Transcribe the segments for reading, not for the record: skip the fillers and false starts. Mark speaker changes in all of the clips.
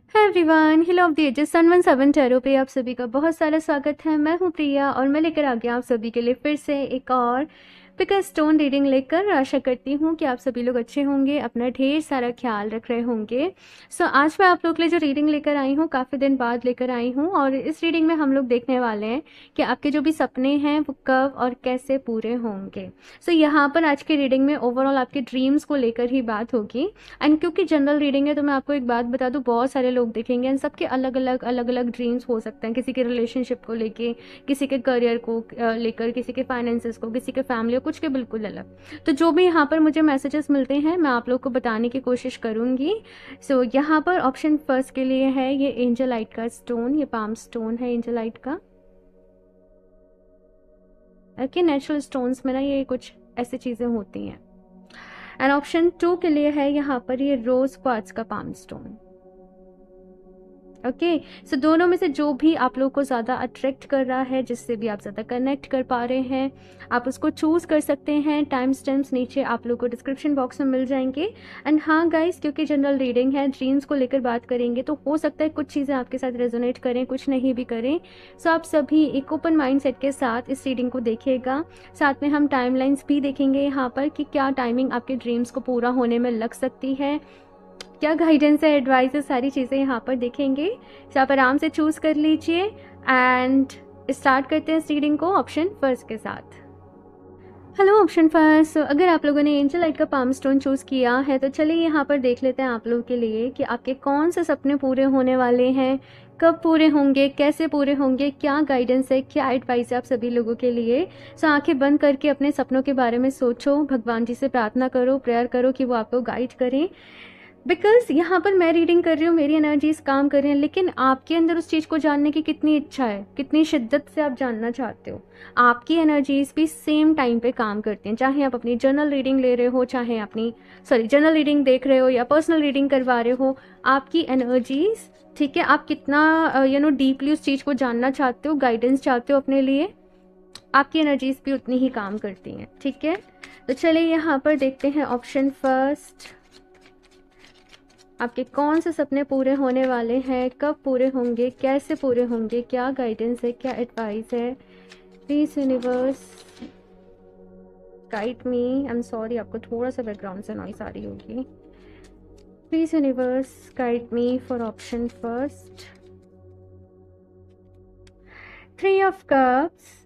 Speaker 1: Hi everyone, hill of the ages sun 17 tarot पे आप सभी का बहुत सारा स्वागत है। मैं हूँ प्रिया और मैं लेकर आ गया आप सभी के लिए फिर से एक और पिका स्टोन रीडिंग लेकर। आशा करती हूँ कि आप सभी लोग अच्छे होंगे, अपना ढेर सारा ख्याल रख रहे होंगे। आज मैं आप लोग के लिए जो रीडिंग लेकर आई हूँ काफ़ी दिन बाद लेकर आई हूँ और इस रीडिंग में हम लोग देखने वाले हैं कि आपके जो भी सपने हैं वो कब और कैसे पूरे होंगे। यहाँ पर आज की रीडिंग में ओवरऑल आपके ड्रीम्स को लेकर ही बात होगी। एंड क्योंकि जनरल रीडिंग है तो मैं आपको एक बात बता दूं, बहुत सारे लोग देखेंगे एंड सबके अलग अलग ड्रीम्स हो सकते हैं। किसी के रिलेशनशिप को लेके, किसी के करियर को लेकर, किसी के फाइनेंसेस को, किसी के फैमिली को, कुछ के बिल्कुल अलग। तो जो भी यहाँ पर मुझे मैसेजेस मिलते हैं मैं आप लोग को बताने की कोशिश करूँगी। यहाँ पर ऑप्शन फर्स्ट के लिए है ये एंजलाइट का स्टोन, ये पाम स्टोन है एंजलाइट का। ओके, नेचुरल स्टोन्स में ना ये कुछ ऐसी चीज़ें होती हैं। एंड ऑप्शन 2 के लिए है यहाँ पर ये रोज क्वार्ट्ज का पाम स्टोन। ओके, दोनों में से जो भी आप लोग को ज़्यादा अट्रैक्ट कर रहा है, जिससे भी आप ज़्यादा कनेक्ट कर पा रहे हैं, आप उसको चूज़ कर सकते हैं। टाइम स्टैम्प्स नीचे आप लोग को डिस्क्रिप्शन बॉक्स में मिल जाएंगे। एंड हाँ गाइस, क्योंकि जनरल रीडिंग है, ड्रीम्स को लेकर बात करेंगे तो हो सकता है कुछ चीज़ें आपके साथ रेजोनेट करें, कुछ नहीं भी करें। आप सभी एक ओपन माइंड सेट के साथ इस रीडिंग को देखिएगा। साथ में हम टाइमलाइंस भी देखेंगे यहाँ पर कि क्या टाइमिंग आपके ड्रीम्स को पूरा होने में लग सकती है, क्या गाइडेंस है, एडवाइस है, सारी चीज़ें यहाँ पर देखेंगे। आप आराम से चूज़ कर लीजिए एंड स्टार्ट करते हैं इस रीडिंग को ऑप्शन फर्स्ट के साथ। हेलो ऑप्शन फर्स्ट, अगर आप लोगों ने एंजलाइट का पाम स्टोन चूज़ किया है तो चलिए यहाँ पर देख लेते हैं आप लोगों के लिए कि आपके कौन से सपने पूरे होने वाले हैं, कब पूरे होंगे, कैसे पूरे होंगे, क्या गाइडेंस है, क्या एडवाइस है आप सभी लोगों के लिए। आंखें बंद करके अपने सपनों के बारे में सोचो, भगवान जी से प्रार्थना करो, प्रेयर करो कि वो आपको गाइड करें। बिकॉज यहाँ पर मैं रीडिंग कर रही हूँ, मेरी एनर्जीज काम कर रही हैं, लेकिन आपके अंदर उस चीज़ को जानने की कितनी इच्छा है, कितनी शिद्दत से आप जानना चाहते हो। आपकी एनर्जीज भी सेम टाइम पे काम करती हैं, चाहे आप अपनी जर्नल रीडिंग ले रहे हो, चाहे अपनी जर्नल रीडिंग देख रहे हो या पर्सनल रीडिंग करवा रहे हो। आपकी एनर्जीज, ठीक है, आप कितना डीपली उस चीज़ को जानना चाहते हो, गाइडेंस चाहते हो अपने लिए, आपकी एनर्जीज भी उतनी ही काम करती हैं। ठीक है, तो चलिए यहाँ पर देखते हैं ऑप्शन फर्स्ट, आपके कौन से सपने पूरे होने वाले हैं, कब पूरे होंगे, कैसे पूरे होंगे, क्या गाइडेंस है, क्या एडवाइस है। Please universe guide me. I am sorry, आपको थोड़ा सा बैकग्राउंड से नॉइस आ रही होगी। Please universe guide me for option first. 3 of cups.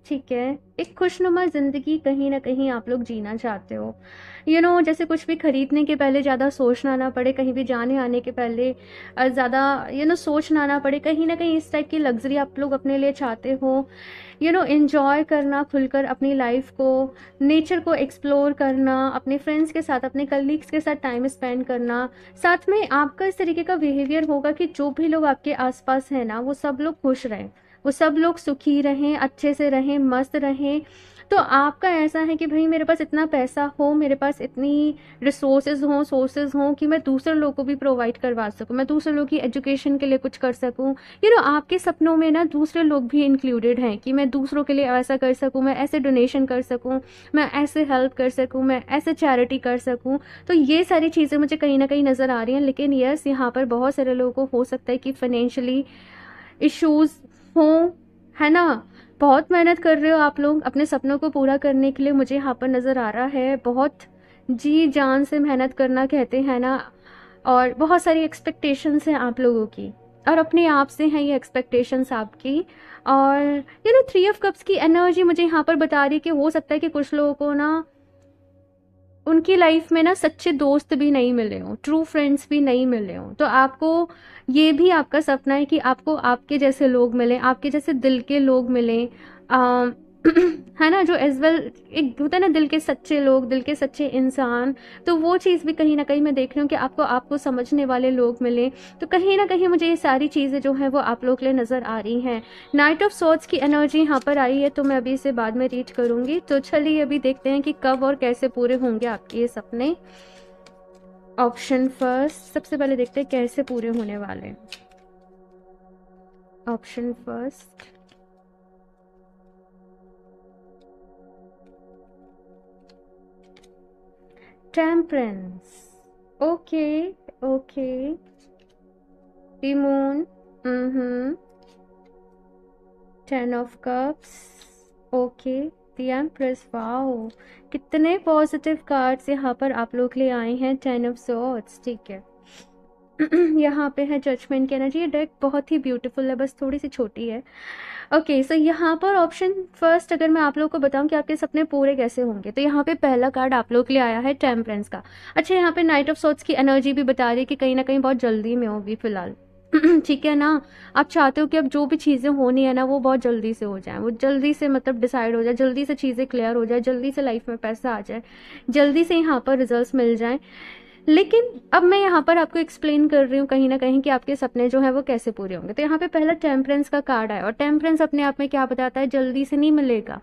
Speaker 1: ठीक है, एक खुशनुमा ज़िंदगी कहीं ना कहीं आप लोग जीना चाहते हो। जैसे कुछ भी खरीदने के पहले ज़्यादा सोचना ना पड़े, कहीं भी जाने आने के पहले ज़्यादा सोचना ना पड़े, कहीं ना कहीं इस टाइप की लग्जरी आप लोग अपने लिए चाहते हो। एंजॉय करना खुलकर अपनी लाइफ को, नेचर को एक्सप्लोर करना, अपने फ्रेंड्स के साथ, अपने कलीग्स के साथ टाइम स्पेंड करना। साथ में आपका इस तरीके का बिहेवियर होगा कि जो भी लोग आपके आसपास हैं ना, वो सब लोग खुश रहें, वो सब लोग सुखी रहें, अच्छे से रहें, मस्त रहें। तो आपका ऐसा है कि भाई मेरे पास इतना पैसा हो, मेरे पास इतनी रिसोर्सेज हों, सोर्सेज हों कि मैं दूसरे लोगों को भी प्रोवाइड करवा सकूं, मैं दूसरे लोगों की एजुकेशन के लिए कुछ कर सकूं। आपके सपनों में ना दूसरे लोग भी इंक्लूडेड हैं कि मैं दूसरों के लिए ऐसा कर सकूं, मैं ऐसे डोनेशन कर सकूं, मैं ऐसे हेल्प कर सकूं, मैं ऐसे चैरिटी कर सकूं। तो ये सारी चीज़ें मुझे कहीं ना कहीं नज़र आ रही हैं। लेकिन यस, यहाँ पर बहुत सारे लोगों को हो सकता है कि फाइनेंशियली इश्यूज हो, है ना। बहुत मेहनत कर रहे हो आप लोग अपने सपनों को पूरा करने के लिए, मुझे यहाँ पर नज़र आ रहा है। बहुत जी जान से मेहनत करना कहते हैं ना, और बहुत सारी एक्सपेक्टेशंस हैं आप लोगों की, और अपने आप से हैं ये एक्सपेक्टेशंस आपकी। और 3 ऑफ कप्स की एनर्जी मुझे यहाँ पर बता रही है कि हो सकता है कि कुछ लोगों को ना उनकी लाइफ में ना सच्चे दोस्त भी नहीं मिले हों, ट्रू फ्रेंड्स भी नहीं मिले हों। तो आपको, ये भी आपका सपना है कि आपको आपके जैसे लोग मिलें, आपके जैसे दिल के लोग मिलें। है ना, जो एज वेल एक होता है ना, दिल के सच्चे लोग, दिल के सच्चे इंसान। तो वो चीज़ भी कहीं ना कहीं मैं देख रही हूँ कि आपको आपको समझने वाले लोग मिले। तो कहीं ना कहीं मुझे ये सारी चीज़ें जो हैं वो आप लोग के लिए नज़र आ रही हैं। नाइट ऑफ सोर्ड्स की एनर्जी यहाँ पर आई है, तो मैं अभी इसे बाद में रीड करूँगी। तो चलिए अभी देखते हैं कि कब और कैसे पूरे होंगे आपके ये सपने। ऑप्शन फर्स्ट, सबसे पहले देखते हैं कैसे पूरे होने वाले। Option first, temperance. Okay, okay, the moon, ten of cups, okay, the empress, wow, कितने पॉजिटिव कार्ड्स यहाँ पर आप लोग ले आए हैं। टेन ऑफ सॉर्ड्स, ठीक है। यहाँ पे है जजमेंट की एनर्जी। ये डेक बहुत ही ब्यूटीफुल है, बस थोड़ी सी छोटी है। ओके, सो यहाँ पर ऑप्शन फर्स्ट अगर मैं आप लोग को बताऊं कि आपके सपने पूरे कैसे होंगे, तो यहाँ पे पहला कार्ड आप लोग के लिए आया है टेम्परेंस का। अच्छा, यहाँ पे नाइट ऑफ सॉर्ड्स की एनर्जी भी बता रही है कि कहीं ना कहीं बहुत जल्दी में होगी फिलहाल। ठीक है ना, आप चाहते हो कि अब जो भी चीज़ें होनी है ना वो बहुत जल्दी से हो जाए, वो जल्दी से मतलब डिसाइड हो जाए, जल्दी से चीज़ें क्लियर हो जाए, जल्दी से लाइफ में पैसा आ जाए, जल्दी से यहाँ पर रिजल्ट्स मिल जाएं। लेकिन अब मैं यहाँ पर आपको एक्सप्लेन कर रही हूँ कहीं ना कहीं कि आपके सपने जो है वो कैसे पूरे होंगे। तो यहाँ पे पहला टेम्परेंस का कार्ड है, और टेम्परेंस अपने आप में क्या बताता है, जल्दी से नहीं मिलेगा,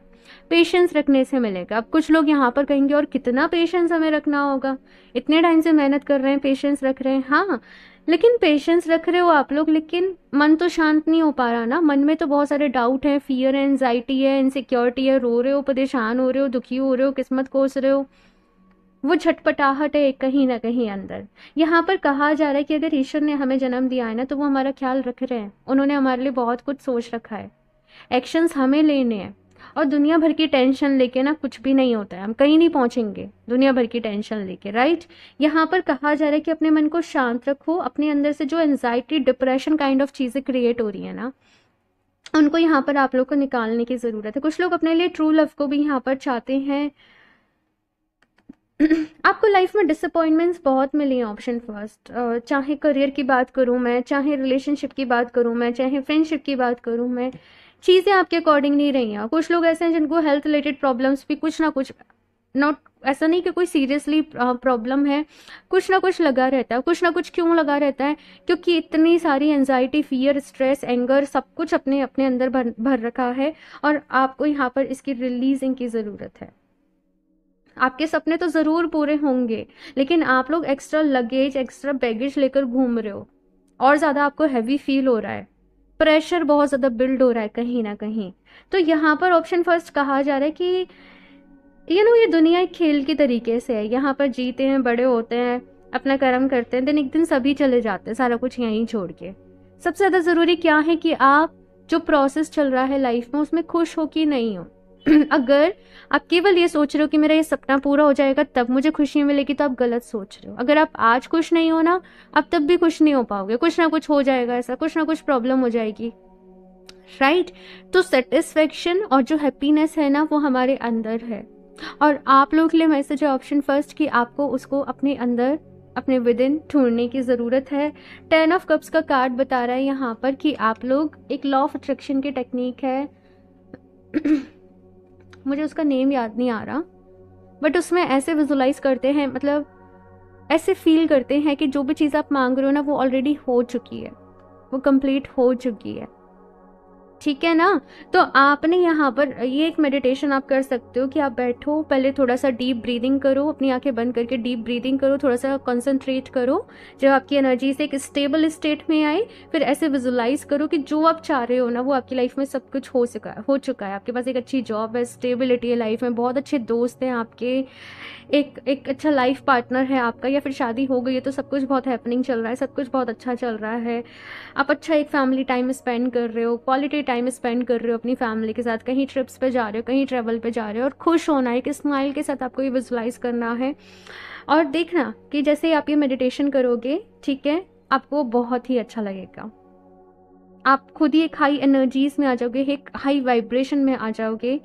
Speaker 1: पेशेंस रखने से मिलेगा। अब कुछ लोग यहाँ पर कहेंगे और कितना पेशेंस हमें रखना होगा, इतने टाइम से मेहनत कर रहे हैं, पेशेंस रख रहे हैं। हाँ, लेकिन पेशेंस रख रहे हो आप लोग, लेकिन मन तो शांत नहीं हो पा रहा ना। मन में तो बहुत सारे डाउट है, फियर है, एंजाइटी है, इनसिक्योरिटी है, रो रहे हो, परेशान हो रहे हो, दुखी हो रहे हो, किस्मत कोस रहे हो, वो झटपटाहट है कहीं ना कहीं अंदर। यहाँ पर कहा जा रहा है कि अगर ईश्वर ने हमें जन्म दिया है ना, तो वो हमारा ख्याल रख रहे हैं, उन्होंने हमारे लिए बहुत कुछ सोच रखा है, एक्शंस हमें लेने हैं। और दुनिया भर की टेंशन लेके ना कुछ भी नहीं होता है, हम कहीं नहीं पहुंचेंगे दुनिया भर की टेंशन लेके, राइट। यहाँ पर कहा जा रहा है कि अपने मन को शांत रखो, अपने अंदर से जो एंजाइटी, डिप्रेशन काइंड ऑफ चीज़ें क्रिएट हो रही है ना, उनको यहाँ पर आप लोग को निकालने की ज़रूरत है। कुछ लोग अपने लिए ट्रू लव को भी यहाँ पर चाहते हैं। आपको लाइफ में डिसअपॉइंटमेंट्स बहुत मिली हैं, ऑप्शन फर्स्ट। चाहे करियर की बात करूं मैं, चाहे रिलेशनशिप की बात करूं मैं, चाहे फ्रेंडशिप की बात करूं मैं, चीज़ें आपके अकॉर्डिंग नहीं रही हैं। कुछ लोग ऐसे हैं जिनको हेल्थ रिलेटेड प्रॉब्लम्स भी कुछ ना कुछ, नॉट ऐसा नहीं कि कोई सीरियसली प्रॉब्लम है, कुछ ना कुछ लगा रहता है। कुछ ना कुछ क्यों लगा रहता है, क्योंकि इतनी सारी एंजाइटी, फियर, स्ट्रेस, एंगर, सब कुछ अपने अपने अंदर भर रखा है, और आपको यहाँ पर इसकी रिलीजिंग की ज़रूरत है। आपके सपने तो ज़रूर पूरे होंगे, लेकिन आप लोग एक्स्ट्रा लगेज, एक्स्ट्रा बैगेज लेकर घूम रहे हो, और ज़्यादा आपको हैवी फील हो रहा है, प्रेशर बहुत ज़्यादा बिल्ड हो रहा है कहीं ना कहीं। तो यहाँ पर ऑप्शन फर्स्ट कहा जा रहा है कि ये दुनिया एक खेल के तरीके से है। यहाँ पर जीते हैं, बड़े होते हैं, अपना कर्म करते हैं, दिन एक दिन सभी चले जाते हैं, सारा कुछ यहीं छोड़ के। सबसे ज़्यादा ज़रूरी क्या है कि आप जो प्रोसेस चल रहा है लाइफ में उसमें खुश हो कि नहीं हो। अगर आप केवल ये सोच रहे हो कि मेरा ये सपना पूरा हो जाएगा तब मुझे खुशी मिलेगी, तो आप गलत सोच रहे हो। अगर आप आज खुश नहीं हो ना, आप तब भी खुश नहीं हो पाओगे, कुछ ना कुछ हो जाएगा, ऐसा कुछ ना कुछ प्रॉब्लम हो जाएगी, राइट। तो सेटिस्फेक्शन और जो हैप्पीनेस है ना वो हमारे अंदर है, और आप लोग के लिए मैसेज है ऑप्शन फर्स्ट कि आपको उसको अपने अंदर, अपने विद इन ढूंढने की ज़रूरत है। 10 ऑफ कप्स का कार्ड बता रहा है यहाँ पर कि आप लोग, एक लॉ ऑफ अट्रैक्शन की टेक्निक है, मुझे उसका नेम याद नहीं आ रहा, बट उसमें ऐसे विजुलाइज करते हैं, मतलब ऐसे फील करते हैं कि जो भी चीज़ आप मांग रहे हो ना वो ऑलरेडी हो चुकी है, वो कंप्लीट हो चुकी है, ठीक है ना। तो आपने यहाँ पर ये एक मेडिटेशन आप कर सकते हो कि आप बैठो, पहले थोड़ा सा डीप ब्रीदिंग करो, अपनी आंखें बंद करके डीप ब्रीदिंग करो, थोड़ा सा कंसंट्रेट करो, जब आपकी एनर्जी से एक स्टेबल स्टेट में आए, फिर ऐसे विजुलाइज करो कि जो आप चाह रहे हो ना वो आपकी लाइफ में सब कुछ हो चुका है। आपके पास एक अच्छी जॉब है, स्टेबिलिटी है लाइफ में, बहुत अच्छे दोस्त हैं आपके, एक अच्छा लाइफ पार्टनर है आपका, या फिर शादी हो गई है, तो सब कुछ बहुत हैपनिंग चल रहा है, सब कुछ बहुत अच्छा चल रहा है। आप अच्छा एक फैमिली टाइम स्पेंड कर रहे हो, क्वालिटी टाइम स्पेंड कर रहे हो अपनी फैमिली के साथ, कहीं ट्रिप्स पे जा रहे हो, कहीं ट्रैवल पे जा रहे हो, और खुश होना है, एक स्माइल के साथ आपको ये विजुलाइज करना है। और देखना कि जैसे ही आप ये मेडिटेशन करोगे, ठीक है, आपको बहुत ही अच्छा लगेगा, आप खुद ही एक हाई एनर्जीज में आ जाओगे, एक हाई वाइब्रेशन में आ जाओगे।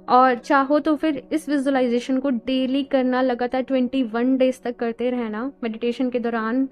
Speaker 1: और चाहो तो फिर इस विजुअलाइजेशन को डेली करना, लगातार 21 डेज तक करते रहना मेडिटेशन के दौरान,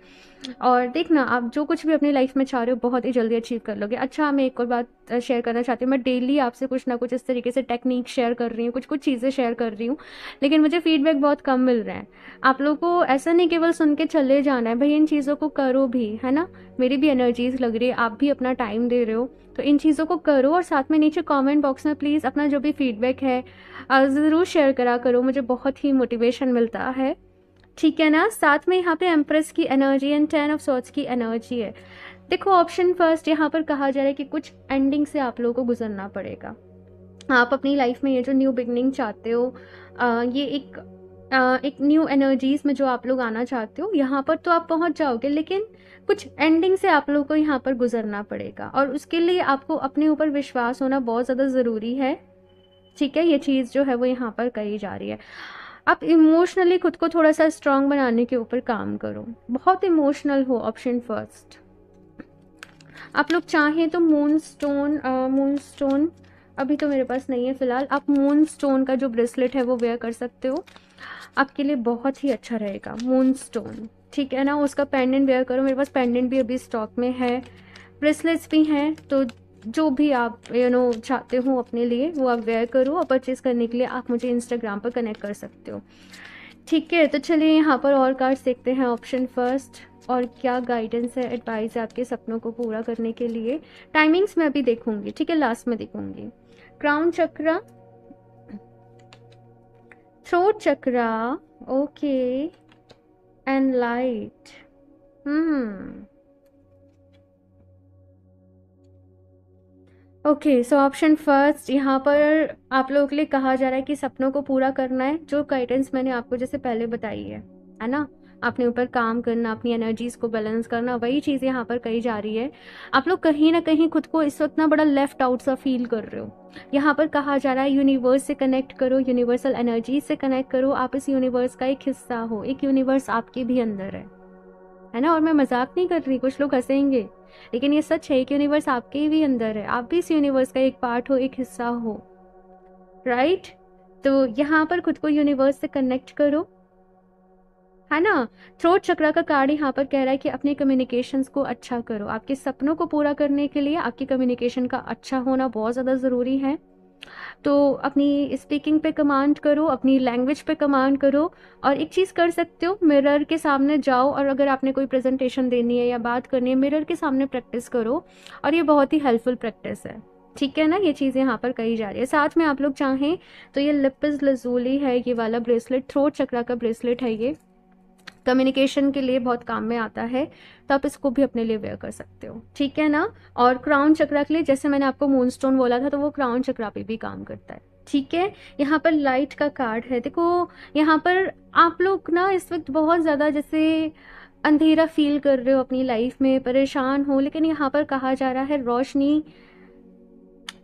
Speaker 1: और देखना आप जो कुछ भी अपनी लाइफ में चाह रहे हो बहुत ही जल्दी अचीव कर लोगे। अच्छा, मैं एक और बात शेयर करना चाहती हूँ, मैं डेली आपसे कुछ ना कुछ इस तरीके से टेक्निक शेयर कर रही हूँ, कुछ कुछ चीज़ें शेयर कर रही हूँ, लेकिन मुझे फीडबैक बहुत कम मिल रहा है। आप लोगों को ऐसा नहीं केवल सुन के चले जाना है, भाई इन चीज़ों को करो भी, है ना, मेरी भी एनर्जीज लग रही है, आप भी अपना टाइम दे रहे हो, तो इन चीज़ों को करो। और साथ में नीचे कमेंट बॉक्स में प्लीज़ अपना जो भी फीडबैक है ज़रूर शेयर करा करो, मुझे बहुत ही मोटिवेशन मिलता है, ठीक है ना। साथ में यहाँ पे एम्प्रेस की एनर्जी एंड 10 ऑफ सॉर्ड्स की एनर्जी है। देखो ऑप्शन फर्स्ट यहाँ पर कहा जा रहा है कि कुछ एंडिंग से आप लोगों को गुजरना पड़ेगा। आप अपनी लाइफ में ये जो न्यू बिगनिंग चाहते हो, ये एक एक न्यू एनर्जीज में जो आप लोग आना चाहते हो यहाँ पर तो आप पहुंच जाओगे, लेकिन कुछ एंडिंग से आप लोग को यहाँ पर गुजरना पड़ेगा और उसके लिए आपको अपने ऊपर विश्वास होना बहुत ज़्यादा ज़रूरी है। ठीक है, ये चीज़ जो है वो यहाँ पर कही जा रही है। आप इमोशनली खुद को थोड़ा सा स्ट्रांग बनाने के ऊपर काम करो, बहुत इमोशनल हो। ऑप्शन फर्स्ट, आप लोग चाहें तो मून स्टोन अभी तो मेरे पास नहीं है फिलहाल, आप मून स्टोन का जो ब्रेसलेट है वो वेयर कर सकते हो, आपके लिए बहुत ही अच्छा रहेगा मून स्टोन। ठीक है ना, उसका पेंडेंट वेयर करो, मेरे पास पेंडेंट भी अभी स्टॉक में है, ब्रेसलेट्स भी हैं, तो जो भी आप चाहते हो अपने लिए वो आप वेयर करो। और परचेज करने के लिए आप मुझे इंस्टाग्राम पर कनेक्ट कर सकते हो। ठीक है, तो चलिए यहाँ पर और कार्ड्स देखते हैं। ऑप्शन फर्स्ट, और क्या गाइडेंस है, एडवाइस है आपके सपनों को पूरा करने के लिए। टाइमिंग्स मैं अभी देखूंगी, ठीक है, लास्ट में देखूंगी। Crown chakra, throat chakra, okay, and light. Okay, so option first, यहाँ पर आप लोगों के लिए कहा जा रहा है कि सपनों को पूरा करना है। जो गाइडेंस मैंने आपको जैसे पहले बताई है ना, अपने ऊपर काम करना, अपनी एनर्जीज को बैलेंस करना, वही चीज़ यहाँ पर कही जा रही है। आप लोग कहीं ना कहीं खुद को इस वक्त ना बड़ा लेफ्ट आउट सा फील कर रहे हो। यहाँ पर कहा जा रहा है यूनिवर्स से कनेक्ट करो, यूनिवर्सल एनर्जी से कनेक्ट करो, आप इस यूनिवर्स का एक हिस्सा हो, एक यूनिवर्स आपके भी अंदर है ना। और मैं मजाक नहीं कर रही, कुछ लोग हंसेंगे, लेकिन ये सच है, एक यूनिवर्स आपके भी अंदर है, आप भी इस यूनिवर्स का एक पार्ट हो, एक हिस्सा हो, राइट। तो यहाँ पर खुद को यूनिवर्स से कनेक्ट करो, है ना। थ्रोट चक्रा का कार्ड यहाँ पर कह रहा है कि अपने कम्युनिकेशंस को अच्छा करो। आपके सपनों को पूरा करने के लिए आपकी कम्युनिकेशन का अच्छा होना बहुत ज़्यादा ज़रूरी है। तो अपनी स्पीकिंग पे कमांड करो, अपनी लैंग्वेज पे कमांड करो। और एक चीज़ कर सकते हो, मिरर के सामने जाओ और अगर आपने कोई प्रेजेंटेशन देनी है या बात करनी है, मिरर के सामने प्रैक्टिस करो, और ये बहुत ही हेल्पफुल प्रैक्टिस है। ठीक है ना, ये चीज़ यहाँ पर कही जा रही है। साथ में आप लोग चाहें तो ये लिपिस लजूली है, ये वाला ब्रेसलेट थ्रोट चक्रा का ब्रेसलेट है, ये कम्युनिकेशन के लिए बहुत काम में आता है, तो आप इसको भी अपने लिए वेयर कर सकते हो। ठीक है ना। और क्राउन चक्रा के लिए जैसे मैंने आपको मूनस्टोन बोला था, तो वो क्राउन चक्रा पे भी काम करता है। ठीक है, यहाँ पर लाइट का कार्ड है। देखो, यहाँ पर आप लोग ना इस वक्त बहुत ज़्यादा जैसे अंधेरा फील कर रहे हो अपनी लाइफ में, परेशान हो, लेकिन यहाँ पर कहा जा रहा है रोशनी,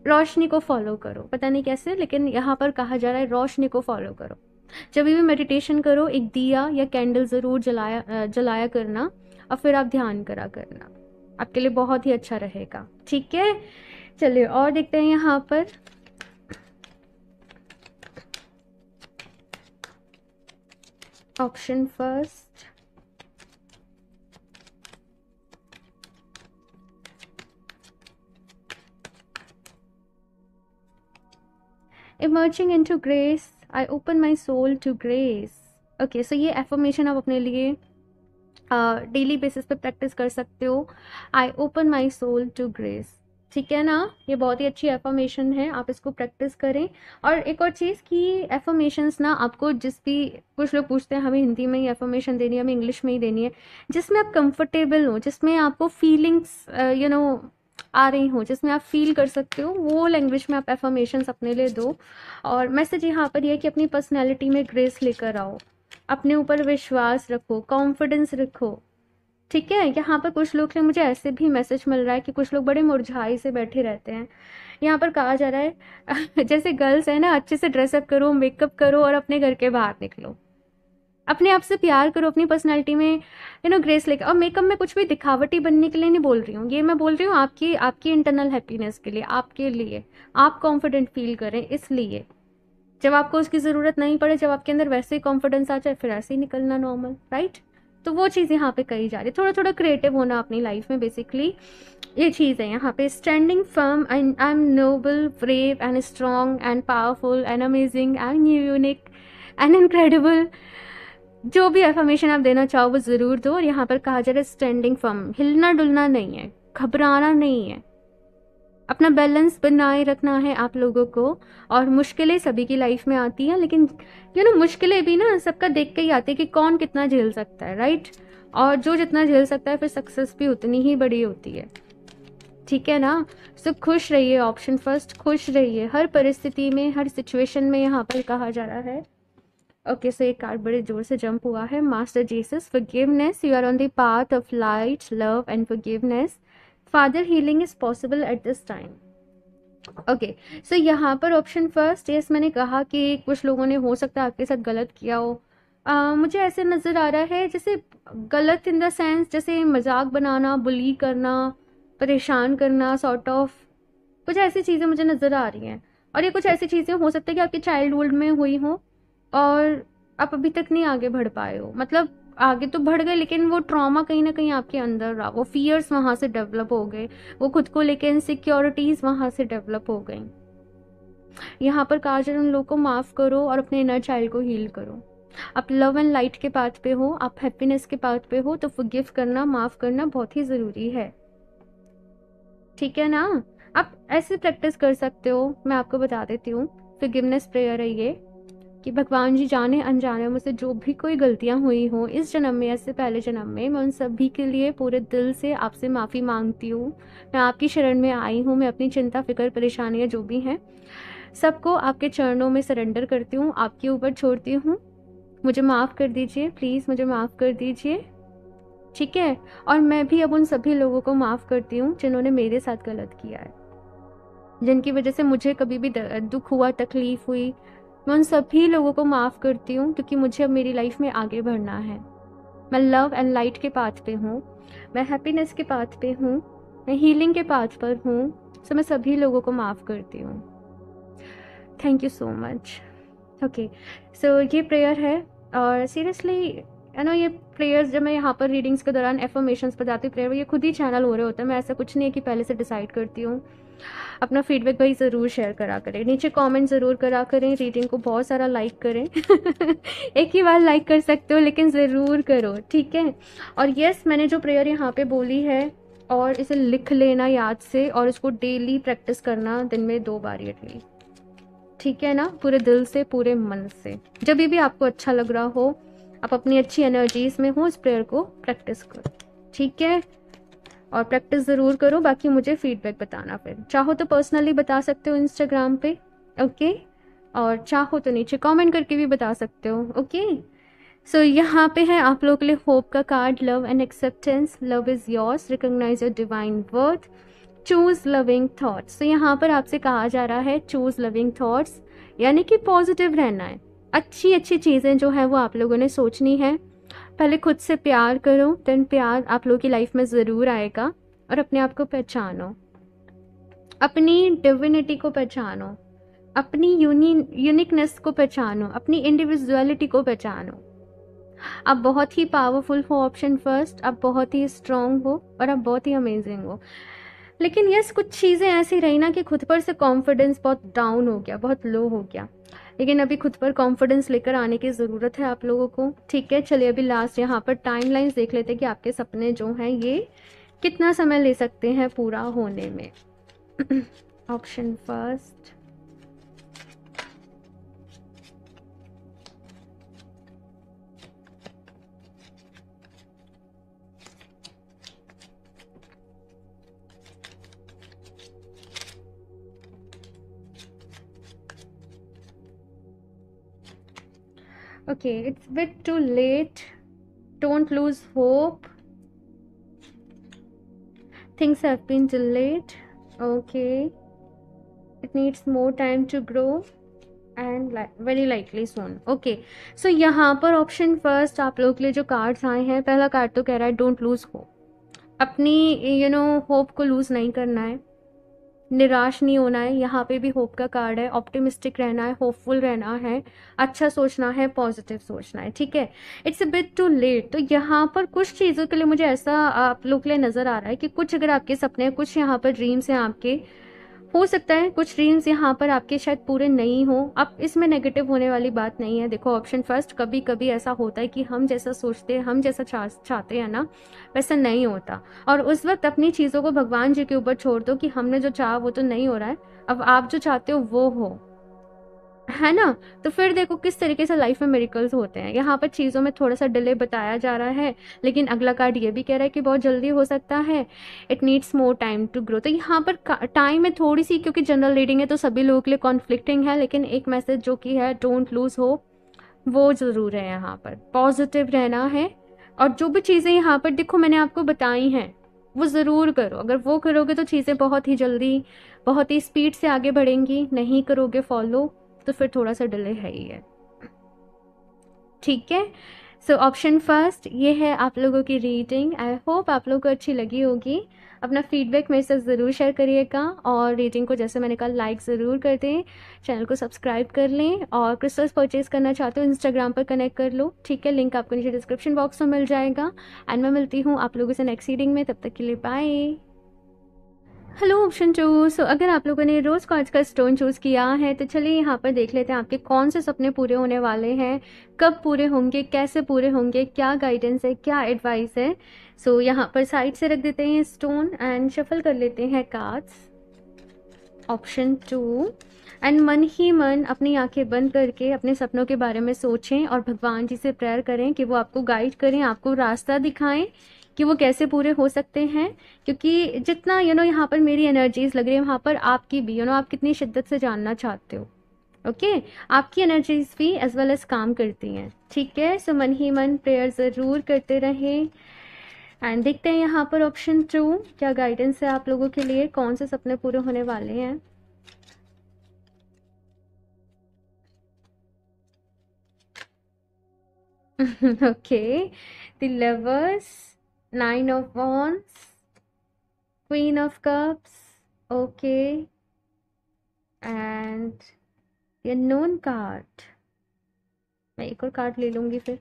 Speaker 1: रोशनी को फॉलो करो। पता नहीं कैसे, लेकिन यहाँ पर कहा जा रहा है रोशनी को फॉलो करो। जब भी मेडिटेशन करो, एक दिया या कैंडल ज़रूर जलाया करना, और फिर आप ध्यान करा करना, आपके लिए बहुत ही अच्छा रहेगा। ठीक है, चलिए और देखते हैं यहाँ पर। Option first, emerging into grace, I open my soul to grace. Okay, so ये एफर्मेशन आप अपने लिए डेली बेसिस पे प्रैक्टिस कर सकते हो। I open my soul to grace, ठीक है ना। ये बहुत ही अच्छी एफर्मेशन है, आप इसको प्रैक्टिस करें। और एक और चीज़ कि एफर्मेशंस ना आपको जिस भी, कुछ लोग पूछते हैं हमें हिंदी में ही एफर्मेशन देनी है, हमें इंग्लिश में ही देनी है, जिसमें आप कंफर्टेबल हो, जिसमें आपको फीलिंग्स आ रही हो, जिसमें आप फील कर सकते हो, वो लैंग्वेज में आप एफर्मेशंस अपने लिए दो। और मैसेज यहाँ पर यह है कि अपनी पर्सनैलिटी में ग्रेस लेकर आओ, अपने ऊपर विश्वास रखो, कॉन्फिडेंस रखो। ठीक है, यहाँ पर कुछ लोग से मुझे ऐसे भी मैसेज मिल रहा है कि कुछ लोग बड़े मुरझाई से बैठे रहते हैं। यहाँ पर कहा जा रहा है जैसे गर्ल्स है ना, अच्छे से ड्रेसअप करो, मेकअप करो और अपने घर के बाहर निकलो, अपने आप से प्यार करो, अपनी पर्सनालिटी में ग्रेस लेकर। और मेकअप में कुछ भी दिखावटी बनने के लिए नहीं बोल रही हूँ, ये मैं बोल रही हूँ आपकी आपकी इंटरनल हैप्पीनेस के लिए, आपके लिए, आप कॉन्फिडेंट फील करें। इसलिए जब आपको उसकी ज़रूरत नहीं पड़े, जब आपके अंदर वैसे ही कॉन्फिडेंस आ जाए, फिर ऐसे ही निकलना नॉर्मल, राइट। तो वो चीज़ यहाँ पे कही जा रही है, थोड़ा थोड़ा क्रिएटिव होना अपनी लाइफ में, बेसिकली ये चीज़ है यहाँ पे। Standing firm, I am noble, brave and strong and powerful and amazing and unique and incredible. जो भी एफर्मेशन आप देना चाहो वो ज़रूर दो। और यहाँ पर कहा जा रहा है स्टैंडिंग फर्म, हिलना डुलना नहीं है, घबराना नहीं है, अपना बैलेंस बनाए रखना है आप लोगों को। और मुश्किलें सभी की लाइफ में आती हैं, लेकिन मुश्किलें भी ना सबका देख के ही आती है कि कौन कितना झेल सकता है, राइट। और जो जितना झेल सकता है, फिर सक्सेस भी उतनी ही बड़ी होती है। ठीक है ना। सो खुश रहिए, ऑप्शन फर्स्ट, खुश रहिए हर परिस्थिति में, हर सिचुएशन में, यहाँ पर कहा जा रहा है। ओके, सो एक कार्ड बड़े जोर से जंप हुआ है, master Jesus, forgiveness, you are on the path of light, love and forgiveness, father, healing is possible at this time. Okay, so यहाँ पर ऑप्शन फर्स्ट, यस, मैंने कहा कि कुछ लोगों ने हो सकता है आपके साथ गलत किया हो। मुझे ऐसे नज़र आ रहा है जैसे गलत इन द सेंस जैसे मजाक बनाना, बुली करना, परेशान करना, सॉर्ट ऑफ कुछ ऐसी चीज़ें मुझे नज़र आ रही हैं। और ये कुछ ऐसी चीज़ें हो सकता है कि आपके चाइल्डहुड में हुई हो और आप अभी तक नहीं आगे बढ़ पाए हो। मतलब आगे तो बढ़ गए लेकिन वो ट्रॉमा कहीं ना कहीं आपके अंदर रहा, वो फियर्स वहाँ से डेवलप हो गए, वो खुद को लेकर इनसिक्योरिटीज़ वहाँ से डेवलप हो गई। यहाँ पर काजल, उन लोगों को माफ़ करो और अपने इनर चाइल्ड को हील करो। आप लव एंड लाइट के पाथ पे हो, आप हैप्पीनेस के पाथ पे हो, तो फॉरगिव करना, माफ़ करना बहुत ही ज़रूरी है। ठीक है ना? आप ऐसे प्रैक्टिस कर सकते हो, मैं आपको बता देती हूँ। फॉरगिवनेस प्रेयर है ये कि भगवान जी, जाने अनजाने मुझसे जो भी कोई गलतियाँ हुई हों इस जन्म में, इससे पहले जन्म में, मैं उन सभी के लिए पूरे दिल से आपसे माफ़ी मांगती हूँ। मैं आपकी शरण में आई हूँ। मैं अपनी चिंता, फिक्र, परेशानियाँ जो भी हैं सबको आपके चरणों में सरेंडर करती हूँ, आपके ऊपर छोड़ती हूँ। मुझे माफ़ कर दीजिए, प्लीज़ मुझे माफ़ कर दीजिए। ठीक है? और मैं भी अब उन सभी लोगों को माफ़ करती हूँ जिन्होंने मेरे साथ गलत किया है, जिनकी वजह से मुझे कभी भी दुख हुआ, तकलीफ हुई। मैं उन सभी लोगों को माफ़ करती हूँ क्योंकि मुझे अब मेरी लाइफ में आगे बढ़ना है। मैं लव एंड लाइट के पाथ पे हूँ, मैं हैप्पीनेस के पाथ पे हूँ, मैं हीलिंग के पाथ पर हूँ। सो मैं सभी लोगों को माफ़ करती हूँ। Thank you so much. Okay, so ये प्रेयर है। और सीरियसली ये प्रेयर्स जब मैं यहाँ पर रीडिंग्स के दौरान एफर्मेशंस बताती हूँ, प्रेयर ये खुद ही चैनल हो रहे होते हैं। मैं ऐसा कुछ नहीं है कि पहले से डिसाइड करती हूँ। अपना फीडबैक भाई ज़रूर शेयर करा करें, नीचे कमेंट ज़रूर करा करें, रीडिंग को बहुत सारा लाइक करें। एक ही बार लाइक कर सकते हो लेकिन ज़रूर करो, ठीक है? और यस, मैंने जो प्रेयर यहाँ पे बोली है और इसे लिख लेना याद से और इसको डेली प्रैक्टिस करना, दिन में 2 बार एटलीस्ट, ठीक है ना? पूरे दिल से, पूरे मन से, जब भी आपको अच्छा लग रहा हो, आप अपनी अच्छी एनर्जीज में हो, इस प्रेयर को प्रैक्टिस करो, ठीक है? और प्रैक्टिस ज़रूर करो। बाकी मुझे फीडबैक बताना, फिर चाहो तो पर्सनली बता सकते हो इंस्टाग्राम पे, ओके? और चाहो तो नीचे कमेंट करके भी बता सकते हो, ओके? सो यहाँ पे है आप लोगों के लिए होप का card, love and acceptance, love is yours, recognise your divine worth, choose loving thoughts. तो यहाँ पर आपसे कहा जा रहा है चूज लविंग थॉट्स, यानी कि पॉजिटिव रहना है। अच्छी अच्छी चीज़ें जो है वो आप लोगों ने सोचनी है। पहले खुद से प्यार करो, देन प्यार आप लोगों की लाइफ में ज़रूर आएगा। और अपने आप को पहचानो, अपनी डिविनिटी को पहचानो, अपनी यूनिकनेस को पहचानो, अपनी इंडिविजुअलिटी को पहचानो। आप बहुत ही पावरफुल हो, ऑप्शन फर्स्ट, आप बहुत ही स्ट्रांग हो और आप बहुत ही अमेजिंग हो। लेकिन यस, कुछ चीज़ें ऐसी रही ना कि खुद पर से कॉन्फिडेंस बहुत डाउन हो गया, बहुत लो हो गया। लेकिन अभी खुद पर कॉन्फिडेंस लेकर आने की ज़रूरत है आप लोगों को, ठीक है? चलिए अभी लास्ट यहाँ पर टाइम लाइन्स देख लेते हैं कि आपके सपने जो हैं ये कितना समय ले सकते हैं पूरा होने में। Option first, okay, it's a bit too late, don't lose hope, things have been delayed, okay, it needs more time to grow and very likely soon, okay। so यहाँ पर ऑप्शन फर्स्ट आप लोग के लिए जो कार्ड्स आए हैं, पहला कार्ड तो कह रहा है डोंट लूज होप। अपनी होप को लूज नहीं करना है, निराश नहीं होना है। यहाँ पे भी होप का कार्ड है, ऑप्टिमिस्टिक रहना है, होपफुल रहना है, अच्छा सोचना है, पॉजिटिव सोचना है, ठीक है? It's a bit too late. तो यहाँ पर कुछ चीज़ों के लिए मुझे ऐसा आप लोग के लिए नज़र आ रहा है कि कुछ अगर आपके सपने, कुछ यहाँ पर ड्रीम्स हैं आपके, हो सकता है कुछ ड्रीम्स यहाँ पर आपके शायद पूरे नहीं हो। अब इसमें नेगेटिव होने वाली बात नहीं है। देखो ऑप्शन फर्स्ट, कभी कभी ऐसा होता है कि हम जैसा सोचते हैं, हम जैसा चाहते हैं ना, वैसा नहीं होता। और उस वक्त अपनी चीज़ों को भगवान जी के ऊपर छोड़ दो कि हमने जो चाहा वो तो नहीं हो रहा है, अब आप जो चाहते हो वो हो, है ना? तो फिर देखो किस तरीके से लाइफ में मिरेकल्स होते हैं। यहाँ पर चीज़ों में थोड़ा सा डिले बताया जा रहा है, लेकिन अगला कार्ड ये भी कह रहा है कि बहुत जल्दी हो सकता है, it needs more time to grow. तो यहाँ पर टाइम है थोड़ी सी, क्योंकि जनरल रीडिंग है तो सभी लोगों के लिए कॉन्फ्लिक्टिंग है, लेकिन एक मैसेज जो कि है डोंट लूज होप, वो ज़रूर है। यहाँ पर पॉजिटिव रहना है, और जो भी चीज़ें यहाँ पर देखो मैंने आपको बताई हैं वो ज़रूर करो। अगर वो करोगे तो चीज़ें बहुत ही जल्दी, बहुत ही स्पीड से आगे बढ़ेंगी। नहीं करोगे फॉलो तो फिर थोड़ा सा डिले है ही है। ठीक है, सो ऑप्शन फर्स्ट ये है आप लोगों की रीडिंग। आई होप आप लोगों को अच्छी लगी होगी। अपना फीडबैक मेरे साथ ज़रूर शेयर करिएगा, और रीडिंग को जैसे मैंने कहा लाइक ज़रूर कर दें, चैनल को सब्सक्राइब कर लें, और क्रिस्टल्स परचेज़ करना चाहते हो इंस्टाग्राम पर कनेक्ट कर लो। ठीक है, लिंक आपको नीचे डिस्क्रिप्शन बॉक्स में मिल जाएगा। एंड मैं मिलती हूँ आप लोगों से नेक्स्ट रीडिंग में, तब तक के लिए बाय। Hello option 2। सो अगर आप लोगों ने रोज़ क्वार्ट्ज का स्टोन चूज़ किया है तो चलिए यहाँ पर देख लेते हैं आपके कौन से सपने पूरे होने वाले हैं, कब पूरे होंगे, कैसे पूरे होंगे, क्या गाइडेंस है, क्या एडवाइस है। सो यहाँ पर साइड से रख देते हैं स्टोन एंड शफल कर लेते हैं कार्ड्स। ऑप्शन 2, एंड मन ही मन अपनी आंखें बंद करके अपने सपनों के बारे में सोचें और भगवान जी से प्रेयर करें कि वो आपको गाइड करें, आपको रास्ता दिखाएं कि वो कैसे पूरे हो सकते हैं। क्योंकि जितना यहाँ पर मेरी एनर्जीज लग रही है, वहाँ पर आपकी भी आप कितनी शिद्दत से जानना चाहते हो। ओके, आपकी एनर्जीज भी एज वेल एज काम करती हैं। ठीक है, सो मन ही मन प्रेयर ज़रूर करते रहें। एंड देखते हैं यहाँ पर ऑप्शन 2 क्या गाइडेंस है आप लोगों के लिए, कौन से सपने पूरे होने वाले हैं। Okay, the lovers, 9 of wands, queen of cups, okay, and the unknown card। मैं एक और कार्ड ले लूंगी फिर।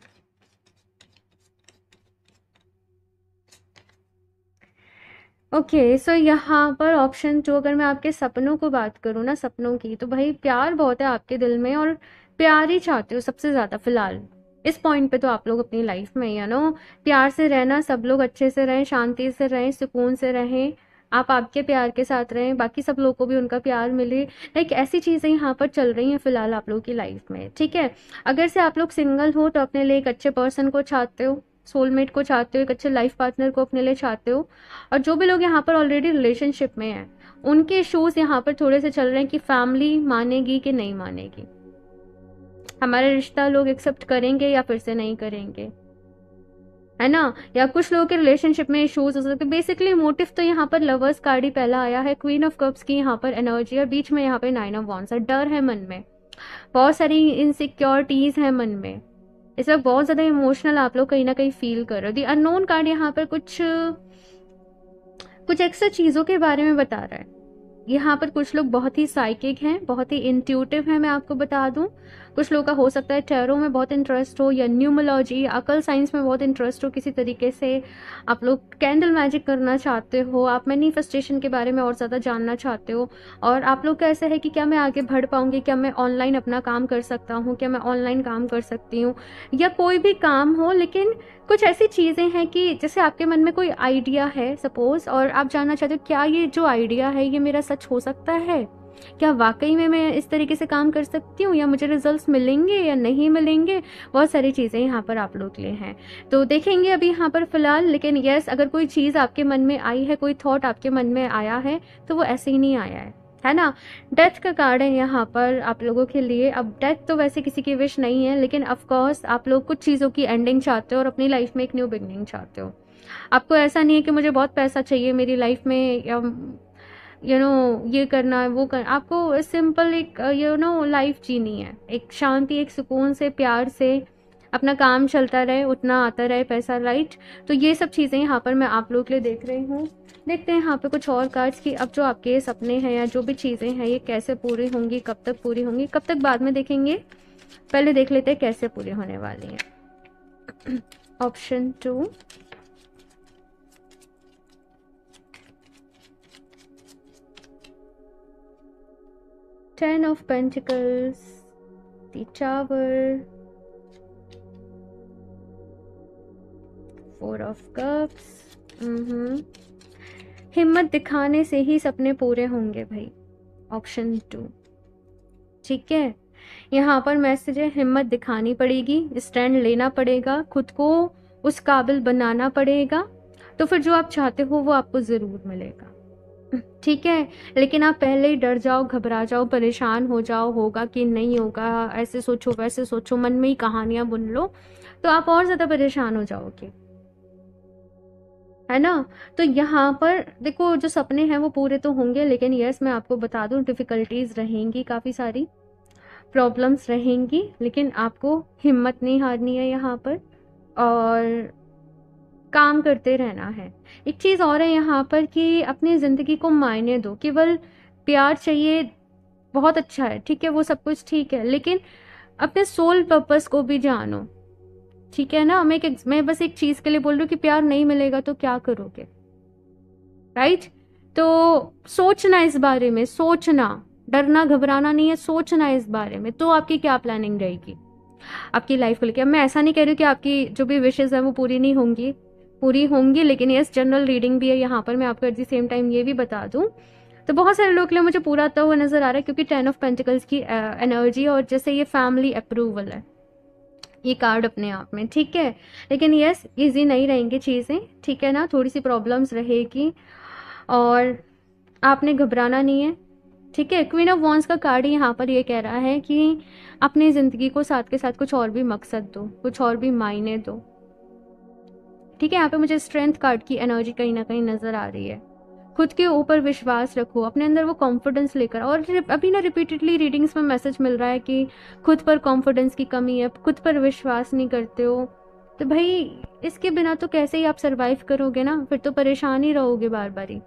Speaker 1: ओके, सो यहाँ पर ऑप्शन 2, अगर मैं आपके सपनों को बात करूँ ना, सपनों की, तो भाई प्यार बहुत है आपके दिल में, और प्यार ही चाहते हो सबसे ज़्यादा फिलहाल इस पॉइंट पे तो आप लोग अपनी लाइफ में, प्यार से रहना, सब लोग अच्छे से रहें, शांति से रहें, सुकून से रहें, आप आपके प्यार के साथ रहें, बाकी सब लोगों को भी उनका प्यार मिले। लाइक ऐसी चीज़ें यहाँ पर चल रही हैं फिलहाल आप लोगों की लाइफ में। ठीक है, अगर से आप लोग सिंगल हो तो अपने लिए एक अच्छे पर्सन को चाहते हो, सोलमेट को चाहते हो, एक अच्छे लाइफ पार्टनर को अपने लिए चाहते हो। और जो भी लोग यहाँ पर ऑलरेडी रिलेशनशिप में हैं, उनके इश्यूज यहाँ पर थोड़े से चल रहे हैं कि फैमिली मानेगी कि नहीं मानेगी, हमारा रिश्ता लोग एक्सेप्ट करेंगे या फिर से नहीं करेंगे, है ना। या कुछ लोगों के रिलेशनशिप में इश्यूज हो सकते हैं। बेसिकली मोटिव तो यहाँ पर लवर्स कार्ड ही पहला आया है, क्वीन ऑफ कप्स की यहाँ पर एनर्जी है, बीच में यहाँ पर 9 ऑफ वॉन्ड्स है। डर है मन में, बहुत सारी इनसिक्योरिटीज है मन में, इस वक्त बहुत ज्यादा इमोशनल आप लोग कहीं ना कहीं फील कर रहे हो। दी अननोन कार्ड यहाँ पर कुछ एक्स्ट्रा चीजों के बारे में बता रहा है। यहाँ पर कुछ लोग बहुत ही साइकिक हैं, बहुत ही इंट्यूटिव हैं, मैं आपको बता दूं। कुछ लोगों का हो सकता है टैरो में बहुत इंटरेस्ट हो, या न्यूमोलॉजी, अकल साइंस में बहुत इंटरेस्ट हो, किसी तरीके से आप लोग कैंडल मैजिक करना चाहते हो, आप मैनिफेस्टेशन के बारे में और ज़्यादा जानना चाहते हो। और आप लोग का ऐसा है कि क्या मैं आगे बढ़ पाऊंगी, क्या मैं ऑनलाइन अपना काम कर सकता हूँ, क्या मैं ऑनलाइन काम कर सकती हूँ, या कोई भी काम हो। लेकिन कुछ ऐसी चीज़ें हैं कि जैसे आपके मन में कोई आइडिया है सपोज, और आप जानना चाहते हो क्या ये जो आइडिया है ये मेरा सच हो सकता है, क्या वाकई में मैं इस तरीके से काम कर सकती हूँ, या मुझे रिजल्ट्स मिलेंगे या नहीं मिलेंगे। बहुत सारी चीज़ें यहाँ पर आप लोग के लिए हैं, तो देखेंगे अभी यहाँ पर फिलहाल। लेकिन यस, अगर कोई चीज़ आपके मन में आई है, कोई थॉट आपके मन में आया है, तो वो ऐसे ही नहीं आया है ना। डेथ का कार्ड है यहाँ पर आप लोगों के लिए। अब डेथ तो वैसे किसी की विश नहीं है, लेकिन ऑफकोर्स आप लोग कुछ चीज़ों की एंडिंग चाहते हो और अपनी लाइफ में एक न्यू बिगनिंग चाहते हो। आपको ऐसा नहीं है कि मुझे बहुत पैसा चाहिए मेरी लाइफ में, या ये करना है वो करना। आपको सिंपल एक लाइफ जीनी है, एक शांति, एक सुकून से, प्यार से, अपना काम चलता रहे, उतना आता रहे पैसा, राइट। तो ये सब चीज़ें यहाँ पर मैं आप लोग के लिए देख रही हूँ। देखते हैं यहाँ पे कुछ और कार्ड्स की अब जो आपके सपने हैं या जो भी चीज़ें हैं ये कैसे पूरी होंगी, कब तक पूरी होंगी, कब तक बाद में देखेंगे, पहले देख लेते हैं कैसे पूरी होने वाली हैं। Option 2, Ten of Pentacles, the Tower, 4 of Cups। हिम्मत दिखाने से ही सपने पूरे होंगे भाई, ऑप्शन 2। ठीक है, यहाँ पर मैसेज है हिम्मत दिखानी पड़ेगी, स्टैंड लेना पड़ेगा, खुद को उस काबिल बनाना पड़ेगा, तो फिर जो आप चाहते हो वो आपको ज़रूर मिलेगा। ठीक है, लेकिन आप पहले ही डर जाओ, घबरा जाओ, परेशान हो जाओ, होगा कि नहीं होगा, ऐसे सोचो वैसे सोचो, मन में ही कहानियां बुन लो, तो आप और ज्यादा परेशान हो जाओगे, है ना। तो यहाँ पर देखो, जो सपने हैं वो पूरे तो होंगे, लेकिन यस मैं आपको बता दूं, डिफिकल्टीज रहेंगी, काफी सारी प्रॉब्लम्स रहेंगी, लेकिन आपको हिम्मत नहीं हारनी है यहाँ पर, और काम करते रहना है। एक चीज़ और है यहाँ पर कि अपनी ज़िंदगी को मायने दो। केवल प्यार चाहिए, बहुत अच्छा है, ठीक है, वो सब कुछ ठीक है, लेकिन अपने सोल पर्पस को भी जानो, ठीक है ना। मैं बस एक चीज़ के लिए बोल रही हूँ कि प्यार नहीं मिलेगा तो क्या करोगे, राइट। तो सोचना इस बारे में, सोचना, डरना घबराना नहीं है, सोचना इस बारे में, तो आपकी क्या प्लानिंग रहेगी आपकी लाइफ को लेकर। मैं ऐसा नहीं कह रही हूँ कि आपकी जो भी विशेष है वो पूरी नहीं होंगी, पूरी होंगी, लेकिन यस जनरल रीडिंग भी है यहाँ पर, मैं आपको एट द सेम टाइम ये भी बता दूं। तो बहुत सारे लोग के लिए मुझे पूरा आता हुआ नजर आ रहा है, क्योंकि 10 ऑफ पेंटिकल्स की एनर्जी, और जैसे ये फैमिली अप्रूवल है ये कार्ड अपने आप में, ठीक है। लेकिन यस इजी नहीं रहेंगी चीज़ें, ठीक है ना, थोड़ी सी प्रॉब्लम्स रहेगी, और आपने घबराना नहीं है, ठीक है। क्वीन ऑफ वॉन्ड्स का कार्ड यहाँ पर ये कह रहा है कि अपनी ज़िंदगी को साथ के साथ कुछ और भी मकसद दो, कुछ और भी मायने दो, ठीक है। यहाँ पे मुझे स्ट्रेंथ कार्ड की एनर्जी कहीं ना कहीं नज़र आ रही है। खुद के ऊपर विश्वास रखो, अपने अंदर वो कॉन्फिडेंस लेकर, और अभी ना रिपीटेडली रीडिंग्स में मैसेज मिल रहा है कि खुद पर कॉन्फिडेंस की कमी है, खुद पर विश्वास नहीं करते हो, तो भाई इसके बिना तो कैसे ही आप सरवाइव करोगे ना, फिर तो परेशान ही रहोगे बार बार ही,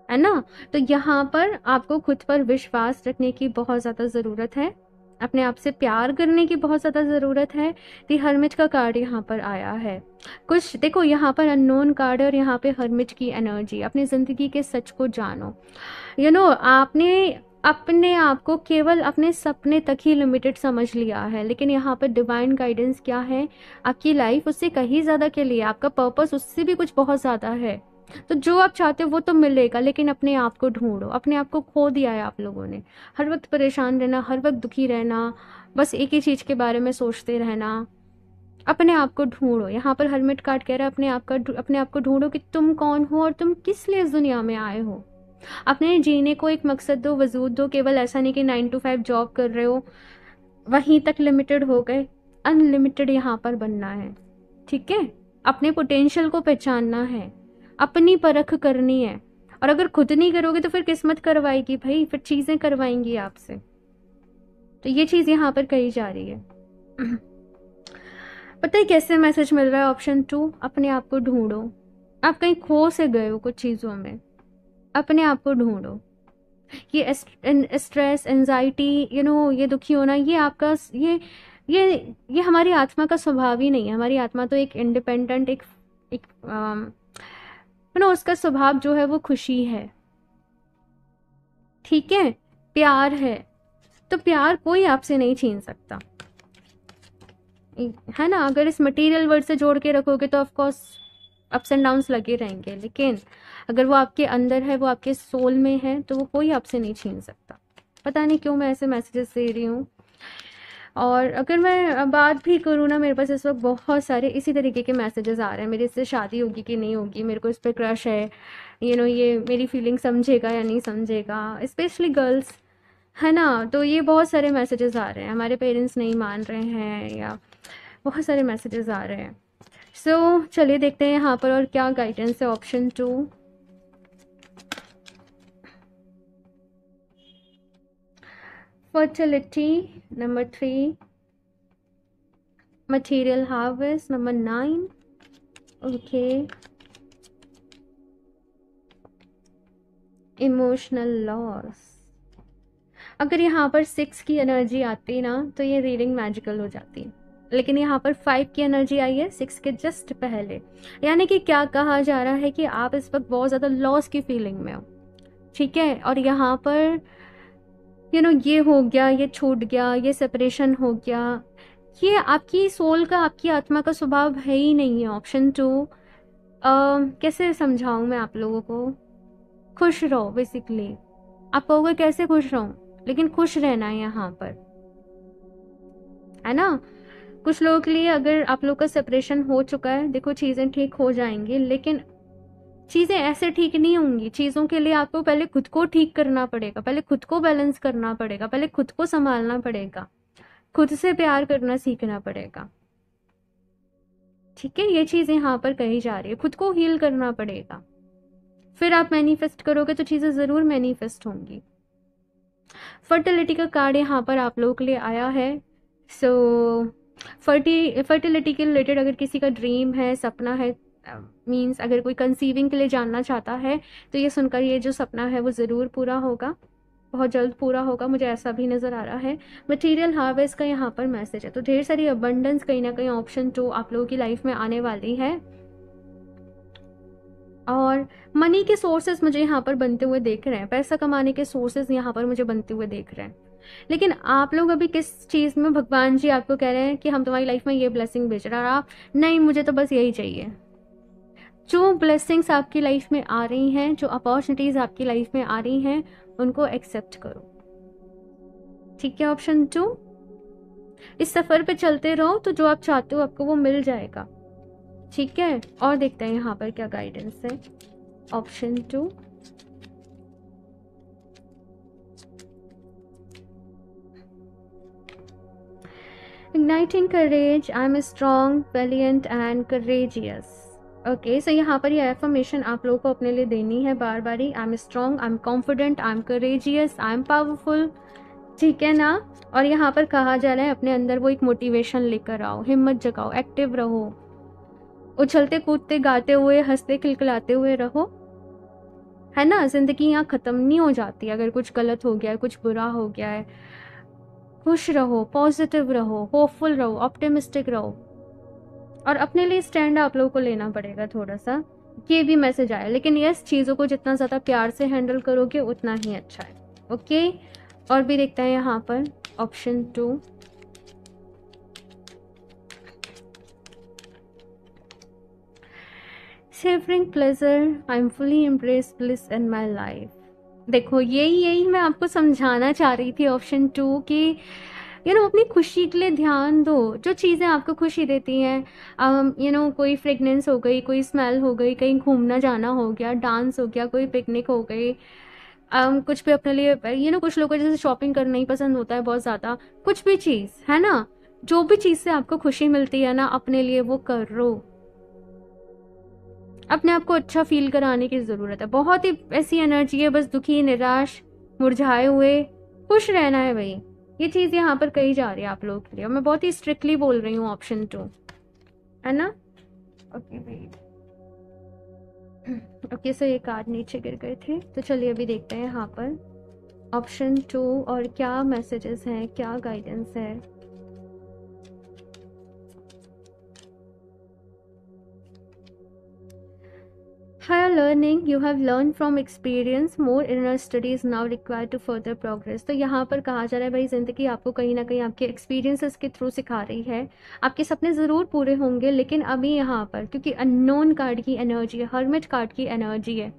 Speaker 1: है ना। तो यहाँ पर आपको खुद पर विश्वास रखने की बहुत ज़्यादा ज़रूरत है, अपने आप से प्यार करने की बहुत ज़्यादा ज़रूरत है। दी हर्मिट का कार्ड यहाँ पर आया है। कुछ देखो, यहाँ पर अननोन कार्ड है और यहाँ पे हर्मिट की एनर्जी। अपनी ज़िंदगी के सच को जानो, आपने अपने आप को केवल अपने सपने तक ही लिमिटेड समझ लिया है, लेकिन यहाँ पर डिवाइन गाइडेंस क्या है, आपकी लाइफ उससे कहीं ज़्यादा के लिए, आपका पर्पस उससे भी कुछ बहुत ज़्यादा है। तो जो आप चाहते हो वो तो मिलेगा, लेकिन अपने आप को ढूंढो। अपने आप को खो दिया है आप लोगों ने, हर वक्त परेशान रहना, हर वक्त दुखी रहना, बस एक ही चीज़ के बारे में सोचते रहना। अपने आप को ढूंढो। यहाँ पर हर्मिट कार्ड कह रहा है अपने आप को ढूंढो कि तुम कौन हो और तुम किस लिए इस दुनिया में आए हो। अपने जीने को एक मकसद दो, वजूद दो। केवल ऐसा नहीं कि 9 to 5 जॉब कर रहे हो, वहीं तक लिमिटेड हो गए। अनलिमिटेड यहाँ पर बनना है, ठीक है। अपने पोटेंशियल को पहचानना है, अपनी परख करनी है, और अगर खुद नहीं करोगे तो फिर किस्मत करवाएगी भाई, फिर चीजें करवाएंगी आपसे। तो ये चीज यहाँ पर कही जा रही है। पता है कैसे मैसेज मिल रहा है? ऑप्शन 2, अपने आप को ढूंढो। आप कहीं खो से गए हो कुछ चीजों में, अपने आप को ढूंढो। ये स्ट्रेस, एंजाइटी, ये दुखी होना, ये आपका ये हमारी आत्मा का स्वभाव ही नहीं है। हमारी आत्मा तो एक इंडिपेंडेंट, एक उसका स्वभाव जो है वो खुशी है, ठीक है, प्यार है। तो प्यार कोई आपसे नहीं छीन सकता, है ना। अगर इस मटेरियल वर्ड से जोड़ के रखोगे तो of course ups and downs लगे रहेंगे, लेकिन अगर वो आपके अंदर है, वो आपके सोल में है, तो वो कोई आपसे नहीं छीन सकता। पता नहीं क्यों मैं ऐसे मैसेजेस दे रही हूँ। और अगर मैं बात भी करूँ ना, मेरे पास इस वक्त बहुत सारे इसी तरीके के मैसेजेस आ रहे हैं। मेरी इससे शादी होगी कि नहीं होगी, मेरे को इस पर क्रश है, ये मेरी फीलिंग समझेगा या नहीं समझेगा, स्पेशली गर्ल्स, है ना। तो ये बहुत सारे मैसेजेस आ रहे हैं, हमारे पेरेंट्स नहीं मान रहे हैं, या बहुत सारे मैसेजेस आ रहे हैं। सो चलिए देखते हैं यहाँ पर और क्या गाइडेंस है। Option 2, fertility, number 3, material harvest, number 9, okay, emotional loss. अगर यहाँ पर 6 की एनर्जी आती ना तो ये रीडिंग मैजिकल हो जाती, लेकिन यहाँ पर 5 की एनर्जी आई है 6 के जस्ट पहले। यानी कि क्या कहा जा रहा है कि आप इस वक्त बहुत ज़्यादा लॉस की फीलिंग में हो, ठीक है। और यहाँ पर ये हो गया, ये छूट गया, ये सेपरेशन हो गया, ये आपकी सोल का, आपकी आत्मा का स्वभाव है ही नहीं है। ऑप्शन 2, कैसे समझाऊं मैं आप लोगों को? खुश रहो बेसिकली। आप कहोगे कैसे खुश रहूं, लेकिन खुश रहना है यहाँ पर, है ना। कुछ लोगों के लिए अगर आप लोग का सेपरेशन हो चुका है, देखो चीज़ें ठीक हो जाएंगी, लेकिन चीज़ें ऐसे ठीक नहीं होंगी। चीज़ों के लिए आपको पहले खुद को ठीक करना पड़ेगा, पहले खुद को बैलेंस करना पड़ेगा, पहले खुद को संभालना पड़ेगा, खुद से प्यार करना सीखना पड़ेगा। ठीक है, ये चीज़ यहाँ पर कही जा रही है, खुद को हील करना पड़ेगा। फिर आप मैनिफेस्ट करोगे तो चीज़ें ज़रूर मैनिफेस्ट होंगी। फर्टिलिटी का कार्ड यहाँ पर आप लोगों के लिए आया है। सो फर्टिलिटी के रिलेटेड अगर किसी का ड्रीम है, सपना है, मीन्स अगर कोई कंसीविंग के लिए जानना चाहता है, तो ये सुनकर ये जो सपना है वो ज़रूर पूरा होगा, बहुत जल्द पूरा होगा, मुझे ऐसा भी नज़र आ रहा है। मटेरियल हार्वेस्ट का यहाँ पर मैसेज है, तो ढेर सारी अबंडेंस कहीं ना कहीं ऑप्शन 2 आप लोगों की लाइफ में आने वाली है। और मनी के सोर्सेज मुझे यहाँ पर बनते हुए देख रहे हैं, पैसा कमाने के सोर्सेज यहाँ पर मुझे बनते हुए देख रहे हैं। लेकिन आप लोग अभी किस चीज़ में, भगवान जी आपको कह रहे हैं कि हम तुम्हारी लाइफ में ये ब्लेसिंग भेज रहे हैं, और आप नहीं, मुझे तो बस यही चाहिए। जो ब्लेसिंग्स आपकी लाइफ में आ रही हैं, जो अपॉर्चुनिटीज़ आपकी लाइफ में आ रही हैं, उनको एक्सेप्ट करो। ठीक है, ऑप्शन 2, इस सफ़र पे चलते रहो तो जो आप चाहते हो आपको वो मिल जाएगा। ठीक है, और देखते हैं यहाँ पर क्या गाइडेंस है। Option 2, igniting courage, I am strong, valiant and courageous। Okay, so यहाँ पर ये एफर्मेशन आप लोगों को अपने लिए देनी है बार बार ही। I am strong, I am confident, I am courageous, I am powerful. ठीक है ना। और यहाँ पर कहा जा रहा है अपने अंदर वो एक मोटिवेशन लेकर आओ, हिम्मत जगाओ, एक्टिव रहो, उछलते कूदते गाते हुए हंसते खिलखिलाते हुए रहो, है ना। जिंदगी यहाँ ख़त्म नहीं हो जाती अगर कुछ गलत हो गया है, कुछ बुरा हो गया है। खुश रहो, पॉजिटिव रहो, होपफुल रहो, ऑप्टिमिस्टिक रहो। और अपने लिए स्टैंड आप लोगों को लेना पड़ेगा थोड़ा सा, ये भी मैसेज आया। लेकिन यस, चीज़ों को जितना ज़्यादा प्यार से हैंडल करोगे उतना ही अच्छा है। ओके, और भी देखते हैं यहाँ पर option 2, savouring pleasure, I am fully embrace bliss in my life. देखो, यही मैं आपको समझाना चाह रही थी ऑप्शन 2 कि अपनी खुशी के लिए ध्यान दो। जो चीज़ें आपको खुशी देती हैं, कोई फ्रेगनेंस हो गई, कोई स्मेल हो गई, कहीं घूमना जाना हो गया, डांस हो गया, कोई पिकनिक हो गई, कुछ भी अपने लिए, कुछ लोगों को जैसे शॉपिंग करना ही पसंद होता है बहुत ज़्यादा, कुछ भी चीज़ है ना, जो भी चीज़ से आपको खुशी मिलती है ना, अपने लिए वो करो। अपने आप को अच्छा फील कराने की ज़रूरत है। बहुत ही ऐसी एनर्जी है, बस दुखी, निराश, मुरझाए हुए, खुश रहना है भाई। ये चीज़ यहाँ पर कही जा रही है आप लोगों के लिए। मैं बहुत ही स्ट्रिक्टली बोल रही हूँ ऑप्शन 2, है ना। ओके भाई, ओके, सो ये कार्ड नीचे गिर गए थे, तो चलिए अभी देखते हैं यहाँ पर ऑप्शन 2 और क्या मैसेजेस हैं, क्या गाइडेंस है। Higher learning, you have learned from experience, more inner study is now required to further progress। तो यहाँ पर कहा जा रहा है भाई, ज़िंदगी आपको कहीं ना कहीं आपके एक्सपीरियंसेस के थ्रू सिखा रही है। आपके सपने ज़रूर पूरे होंगे, लेकिन अभी यहाँ पर क्योंकि अननोन कार्ड की एनर्जी है, हर्मिट कार्ड की एनर्जी है,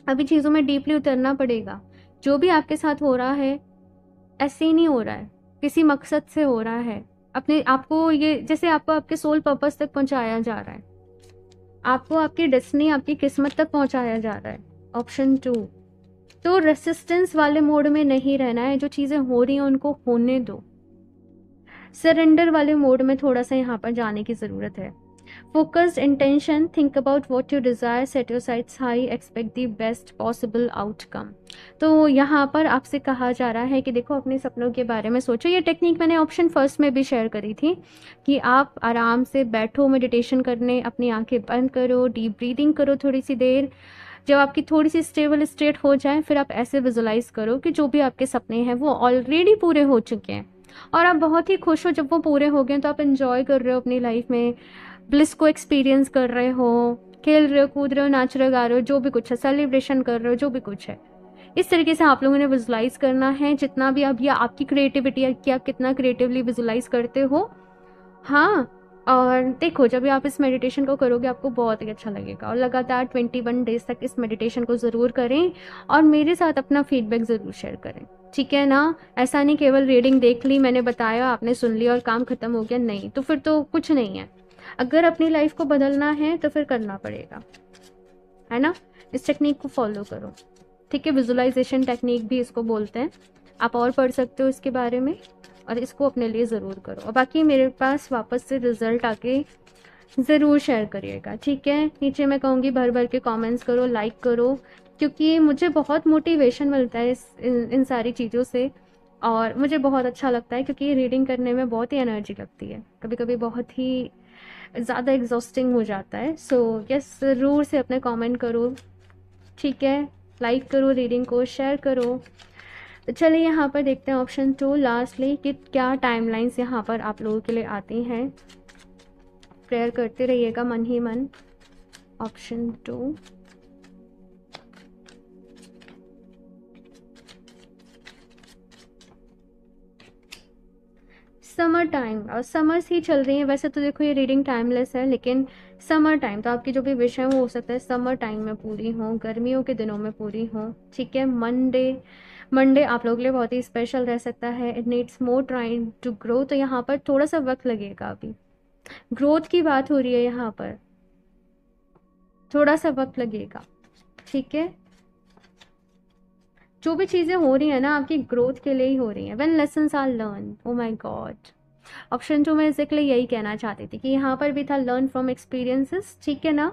Speaker 1: अभी चीज़ों में डीपली उतरना पड़ेगा। जो भी आपके साथ हो रहा है ऐसे ही नहीं हो रहा है, किसी मकसद से हो रहा है। अपने आपको ये, जैसे आपको आपके सोल पर्पस तक पहुँचाया जा रहा है, आपको आपकी डेस्टिनी, आपकी किस्मत तक पहुंचाया जा रहा है। ऑप्शन 2, तो रेसिस्टेंस वाले मोड में नहीं रहना है। जो चीज़ें हो रही हैं उनको होने दो। सरेंडर वाले मोड में थोड़ा सा यहाँ पर जाने की ज़रूरत है। Focused intention, think about what you desire, set your sites high, expect the best possible outcome. तो यहाँ पर आपसे कहा जा रहा है कि देखो, अपने सपनों के बारे में सोचो। ये टेक्निक मैंने ऑप्शन 1 में भी शेयर करी थी कि आप आराम से बैठो, मेडिटेशन करने, अपनी आंखें बंद करो, डीप ब्रीदिंग करो थोड़ी सी देर। जब आपकी थोड़ी सी स्टेबल स्टेट हो जाए, फिर आप ऐसे विजुलाइज करो कि जो भी आपके सपने हैं वो ऑलरेडी पूरे हो चुके हैं और आप बहुत ही खुश हो। जब वो पूरे हो गए तो आप इंजॉय कर रहे हो अपनी लाइफ में, ब्लिस को एक्सपीरियंस कर रहे हो, खेल रहे हो, कूद रहे हो, नाच रहे हो, गा रहे हो, जो भी कुछ है, सेलिब्रेशन कर रहे हो, जो भी कुछ है। इस तरीके से आप लोगों ने विजुलाइज करना है, जितना भी अब, या आपकी क्रिएटिविटी है कि आप कितना क्रिएटिवली विजुलाइज करते हो। हाँ, और देखो, जब भी आप इस मेडिटेशन को करोगे आपको बहुत ही अच्छा लगेगा। और लगातार 21 डेज तक इस मेडिटेशन को ज़रूर करें और मेरे साथ अपना फीडबैक ज़रूर शेयर करें, ठीक है ना। ऐसा नहीं केवल रीडिंग देख ली, मैंने बताया, आपने सुन लिया और काम ख़त्म हो गया, नहीं, तो फिर तो कुछ नहीं है। अगर अपनी लाइफ को बदलना है तो फिर करना पड़ेगा। है ना। इस टेक्निक को फॉलो करो, ठीक है। विजुअलाइजेशन टेक्निक भी इसको बोलते हैं। आप और पढ़ सकते हो इसके बारे में और इसको अपने लिए ज़रूर करो। और बाकी मेरे पास वापस से रिज़ल्ट आके ज़रूर शेयर करिएगा, ठीक है। नीचे मैं कहूँगी भर भर के कमेंट्स करो, लाइक करो, क्योंकि मुझे बहुत मोटिवेशन मिलता है इन सारी चीज़ों से। और मुझे बहुत अच्छा लगता है क्योंकि रीडिंग करने में बहुत ही एनर्जी लगती है, कभी कभी बहुत ही ज़्यादा एग्जॉस्टिंग हो जाता है। सो यस, ज़रूर से अपने कमेंट करो, ठीक है। लाइक करो, रीडिंग को शेयर करो। तो चलिए यहाँ पर देखते हैं ऑप्शन 2 लास्टली कि क्या टाइमलाइंस यहाँ पर आप लोगों के लिए आती हैं। प्रेयर करते रहिएगा मन ही मन। Option 2, summer time. और समर्स ही चल रही हैं वैसे तो, देखो ये रीडिंग टाइमलेस है, लेकिन समर टाइम तो आपकी जो भी विश है वो हो सकता है समर टाइम में पूरी हो, गर्मियों के दिनों में पूरी हो, ठीक है। मंडे आप लोगों के लिए बहुत ही स्पेशल रह सकता है। It needs more time to grow, तो यहाँ पर थोड़ा सा वक्त लगेगा। अभी ग्रोथ की बात हो रही है यहाँ पर, थोड़ा सा वक्त लगेगा, ठीक है। जो भी चीज़ें हो रही है ना आपकी ग्रोथ के लिए ही हो रही हैं। When lessons are learn, oh my god. Option 2 में इसके लिए यही कहना चाहती थी कि यहाँ पर भी था लर्न फ्रॉम एक्सपीरियंसेस, ठीक है ना।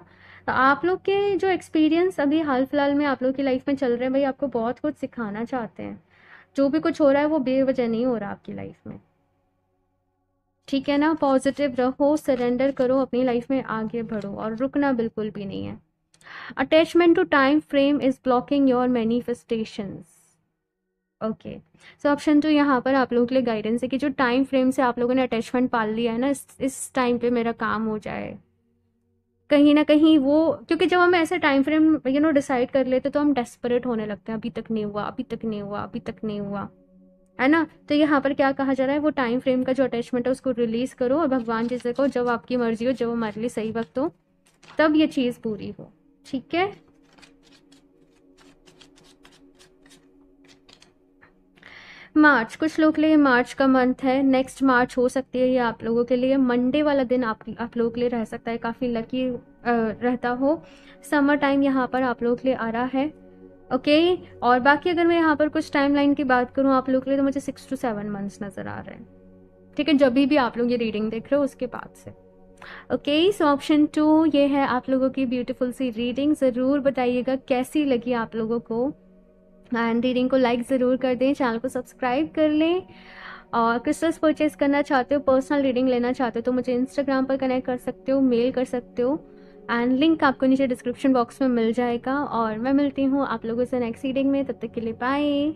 Speaker 1: तो आप लोग के जो एक्सपीरियंस अभी हाल फिलहाल में आप लोग की लाइफ में चल रहे हैं, भाई आपको बहुत कुछ सिखाना चाहते हैं। जो भी कुछ हो रहा है वो बेवजह नहीं हो रहा आपकी लाइफ में, ठीक है ना। पॉजिटिव रहो, सरेंडर करो, अपनी लाइफ में आगे बढ़ो और रुकना बिल्कुल भी नहीं है। Attachment to time frame is blocking your manifestations. Okay, so option 2 यहाँ पर आप लोगों के लिए गाइडेंस है कि जो टाइम फ्रेम से आप लोगों ने अटैचमेंट पाल लिया है ना, इस टाइम पे मेरा काम हो जाए कहीं ना कहीं वो। क्योंकि जब हम ऐसे टाइम फ्रेम डिसाइड कर लेते तो हम डेस्परेट होने लगते हैं, अभी तक नहीं हुआ, अभी तक नहीं हुआ, अभी तक नहीं हुआ, है ना। तो यहाँ पर क्या कहा जा रहा है, वो टाइम फ्रेम का जो अटैचमेंट है उसको रिलीज करो और भगवान जी से कहो जब आपकी मर्जी हो, जब हमारे लिए सही वक्त हो तब ये चीज़ पूरी हो, ठीक है। मार्च, कुछ लोग के लिए मार्च का मंथ है, नेक्स्ट मार्च हो सकती है ये आप लोगों के लिए। मंडे वाला दिन आप लोगों के लिए रह सकता है काफ़ी लकी रहता हो। समर टाइम यहाँ पर आप लोगों के लिए आ रहा है, ओके। और बाकी अगर मैं यहाँ पर कुछ टाइम लाइन की बात करूँ आप लोगों के लिए, तो मुझे 6 to 7 मंथ्स नज़र आ रहे हैं, ठीक है। जब भी आप लोग ये रीडिंग देख रहे हो उसके बाद से, ओके। सो ऑप्शन 2 ये है आप लोगों की ब्यूटीफुल सी रीडिंग। ज़रूर बताइएगा कैसी लगी आप लोगों को, एंड रीडिंग को लाइक ज़रूर कर दें, चैनल को सब्सक्राइब कर लें। और क्रिस्टल्स परचेज करना चाहते हो, पर्सनल रीडिंग लेना चाहते हो, तो मुझे इंस्टाग्राम पर कनेक्ट कर सकते हो, मेल कर सकते हो, एंड लिंक आपको नीचे डिस्क्रिप्शन बॉक्स में मिल जाएगा। और मैं मिलती हूँ आप लोगों से नेक्स्ट रीडिंग में, तब तक के लिए बाय।